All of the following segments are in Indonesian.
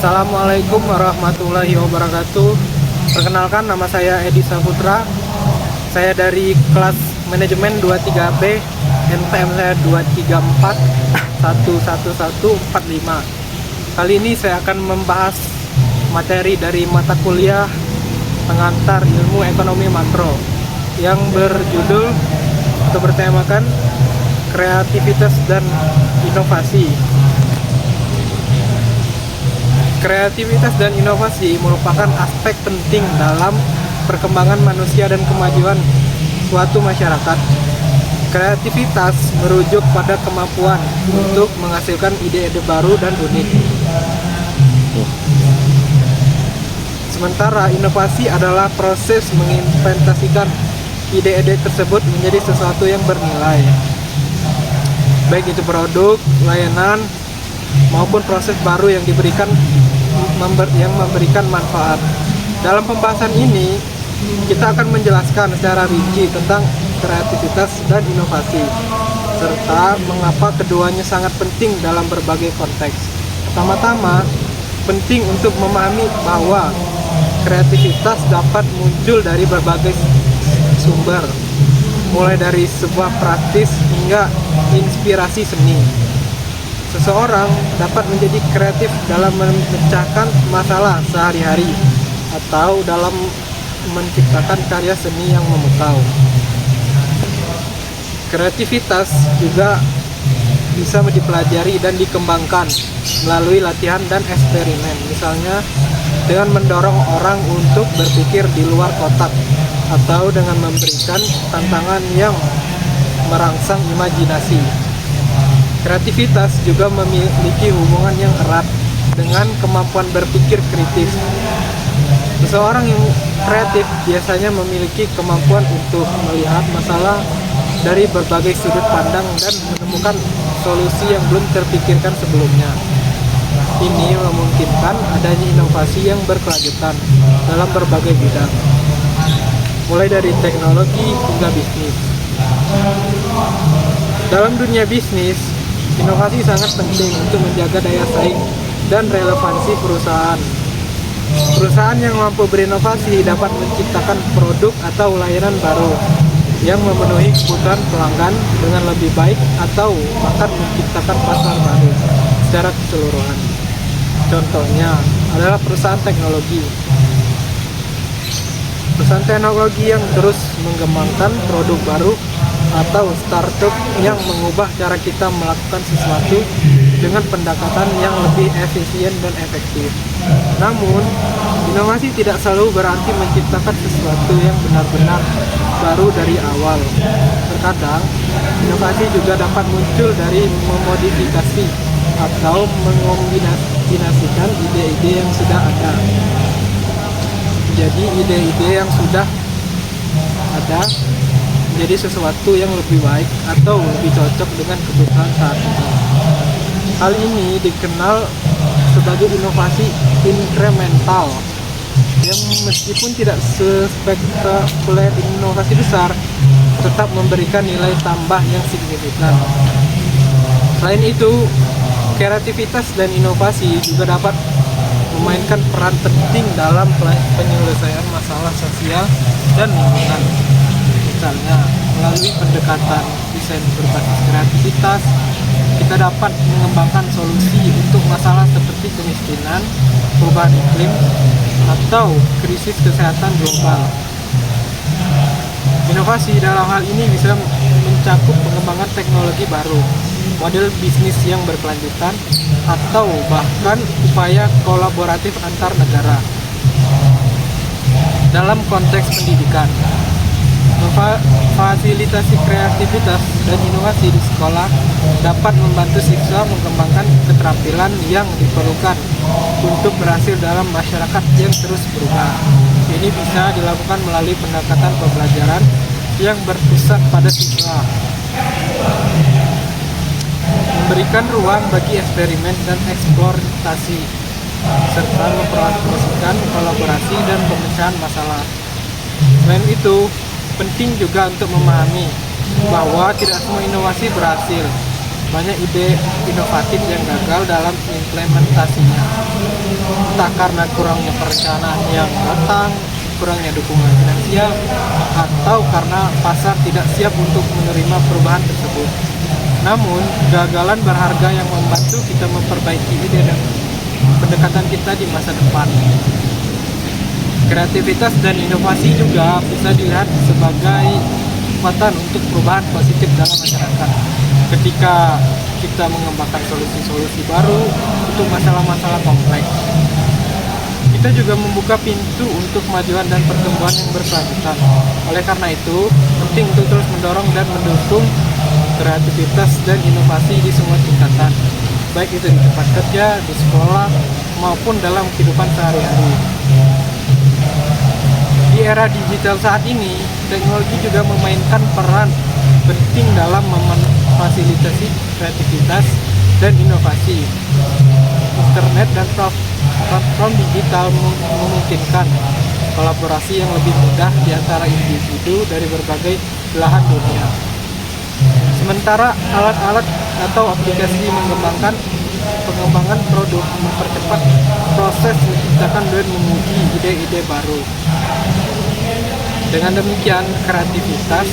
Assalamualaikum warahmatullahi wabarakatuh. Perkenalkan, nama saya Edi Saputra. Saya dari kelas manajemen 23B, NPM saya 234111145. Kali ini saya akan membahas materi dari mata kuliah pengantar ilmu ekonomi makro yang berjudul atau bertemakan kreativitas dan inovasi. Kreativitas dan inovasi merupakan aspek penting dalam perkembangan manusia dan kemajuan suatu masyarakat. Kreativitas merujuk pada kemampuan untuk menghasilkan ide-ide baru dan unik. Sementara inovasi adalah proses mengimplementasikan ide-ide tersebut menjadi sesuatu yang bernilai, baik itu produk, layanan, maupun proses baru yang memberikan manfaat. Dalam pembahasan ini, kita akan menjelaskan secara rinci tentang kreativitas dan inovasi, serta mengapa keduanya sangat penting dalam berbagai konteks. Pertama-tama, penting untuk memahami bahwa kreativitas dapat muncul dari berbagai sumber, mulai dari sebuah praktis hingga inspirasi seni. Seseorang dapat menjadi kreatif dalam memecahkan masalah sehari-hari atau dalam menciptakan karya seni yang memukau. Kreativitas juga bisa dipelajari dan dikembangkan melalui latihan dan eksperimen, misalnya dengan mendorong orang untuk berpikir di luar kotak atau dengan memberikan tantangan yang merangsang imajinasi. Kreativitas juga memiliki hubungan yang erat dengan kemampuan berpikir kritis. Seseorang yang kreatif biasanya memiliki kemampuan untuk melihat masalah dari berbagai sudut pandang dan menemukan solusi yang belum terpikirkan sebelumnya. Ini memungkinkan adanya inovasi yang berkelanjutan dalam berbagai bidang, mulai dari teknologi hingga bisnis. Dalam dunia bisnis, inovasi sangat penting untuk menjaga daya saing dan relevansi perusahaan. Perusahaan yang mampu berinovasi dapat menciptakan produk atau layanan baru yang memenuhi kebutuhan pelanggan dengan lebih baik atau bahkan menciptakan pasar baru secara keseluruhan. Contohnya adalah perusahaan teknologi. Perusahaan teknologi yang terus mengembangkan produk baru atau startup yang mengubah cara kita melakukan sesuatu dengan pendekatan yang lebih efisien dan efektif. Namun, inovasi tidak selalu berarti menciptakan sesuatu yang benar-benar baru dari awal. Terkadang, inovasi juga dapat muncul dari memodifikasi atau mengombinasikan ide-ide yang sudah ada. Jadi, ide-ide yang sudah ada menjadi sesuatu yang lebih baik atau lebih cocok dengan kebutuhan saat ini. Hal ini dikenal sebagai inovasi inkremental, yang meskipun tidak sespektakuler inovasi besar, tetap memberikan nilai tambah yang signifikan. Selain itu, kreativitas dan inovasi juga dapat memainkan peran penting dalam penyelesaian masalah sosial dan lingkungan. Misalnya, melalui pendekatan desain berbasis kreativitas, kita dapat mengembangkan solusi untuk masalah seperti kemiskinan, perubahan iklim, atau krisis kesehatan global. Inovasi dalam hal ini bisa mencakup pengembangan teknologi baru, model bisnis yang berkelanjutan, atau bahkan upaya kolaboratif antar negara. Dalam konteks pendidikan, memfasilitasi kreativitas dan inovasi di sekolah dapat membantu siswa mengembangkan keterampilan yang diperlukan untuk berhasil dalam masyarakat yang terus berubah. Ini bisa dilakukan melalui pendekatan pembelajaran yang berpusat pada siswa, memberikan ruang bagi eksperimen dan eksplorasi, serta mempromosikan kolaborasi dan pemecahan masalah. Selain itu, penting juga untuk memahami bahwa tidak semua inovasi berhasil. banyak ide inovatif yang gagal dalam implementasinya. Entah karena kurangnya perencanaan yang matang, kurangnya dukungan finansial, atau karena pasar tidak siap untuk menerima perubahan tersebut. Namun, kegagalan berharga yang membantu kita memperbaiki ide dan pendekatan kita di masa depan. Kreativitas dan inovasi juga bisa dilihat sebagai kekuatan untuk perubahan positif dalam masyarakat. Ketika kita mengembangkan solusi-solusi baru untuk masalah-masalah kompleks, kita juga membuka pintu untuk kemajuan dan pertumbuhan yang berkelanjutan. Oleh karena itu, penting untuk terus mendorong dan mendukung kreativitas dan inovasi di semua tingkatan, baik itu di tempat kerja, di sekolah, maupun dalam kehidupan sehari-hari. Di era digital saat ini, teknologi juga memainkan peran penting dalam memfasilitasi kreativitas dan inovasi. Internet dan platform digital memungkinkan kolaborasi yang lebih mudah di antara individu dari berbagai belahan dunia. Sementara alat-alat atau aplikasi pengembangan produk mempercepat proses menciptakan dan menguji ide-ide baru. Dengan demikian, kreativitas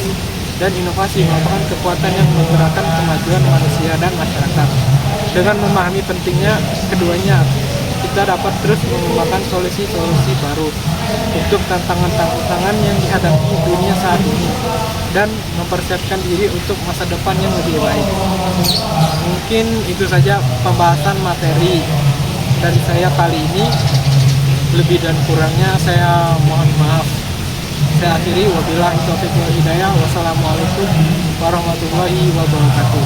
dan inovasi merupakan kekuatan yang menggerakkan kemajuan manusia dan masyarakat. Dengan memahami pentingnya keduanya, kita dapat terus mengembangkan solusi-solusi baru untuk tantangan-tantangan yang dihadapi dunia saat ini dan mempersiapkan diri untuk masa depan yang lebih baik. Mungkin itu saja pembahasan materi dari saya kali ini. Lebih dan kurangnya saya mohon maaf. Saya akhiri, wabillahi taufiq wal hidayah. Wassalamualaikum warahmatullahi wabarakatuh.